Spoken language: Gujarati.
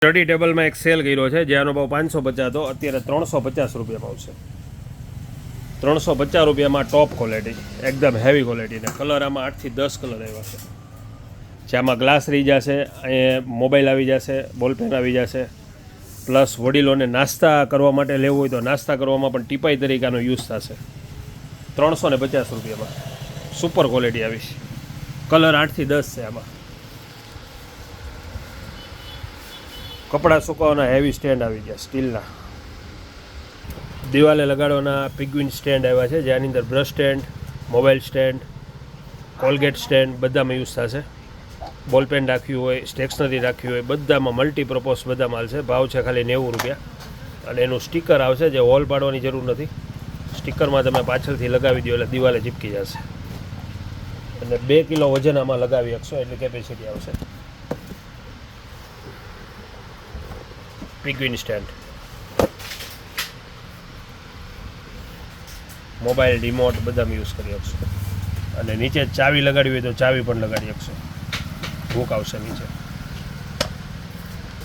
સ્ટડી ટેબલમાં એક સેલ કર્યો છે જેનો ભાવ 550 હતો, અત્યારે 350 રૂપિયામાં આવશે. 350 રૂપિયામાં ટોપ ક્વોલિટી, એકદમ હેવી ક્વોલિટી. ને કલર આમાં 8 થી 10 કલર આવ્યા છે. જેમાં ગ્લાસ રહી જશે, અહીંયા મોબાઈલ આવી જશે, બોલપેન આવી જશે, પ્લસ વડીલોને નાસ્તા કરવા માટે લેવું હોય તો નાસ્તા કરવામાં પણ ટીપાઈ તરીકેનો યુઝ થશે. 350 રૂપિયામાં સુપર ક્વોલિટી આવી છે. કલર 8 થી 10 છે. આમાં કપડાં સુકવવાના હેવી સ્ટેન્ડ આવી ગયા સ્ટીલના. દિવાલે લગાડવાના પિગ્વિન સ્ટેન્ડ આવ્યા છે, જેની અંદર brush stand, mobile stand, Colgate stand બધામાં યુઝ થશે. બોલપેન રાખ્યું હોય, સ્ટેશનરી રાખ્યું હોય, બધામાં મલ્ટીપર્પઝ બધા માલ છે. ભાવ છે ખાલી 90 રૂપિયા. અને એનું સ્ટીકર આવશે, જે હોલ પાડવાની જરૂર નથી. સ્ટીકરમાં તમે પાછળથી લગાવી દો એટલે દિવાલે ચીપકી જશે. અને 2 કિલો વજન આમાં લગાવી શકશો એટલી કેપેસિટી આવશે. પિગ્વિન સ્ટેન્ડ, મોબાઈલ રિમોટ બધામાં યુઝ કરી શકશો. અને નીચે ચાવી લગાડવી હોય તો ચાવી પણ લગાડી શકશો. હૂક આવશે નીચે.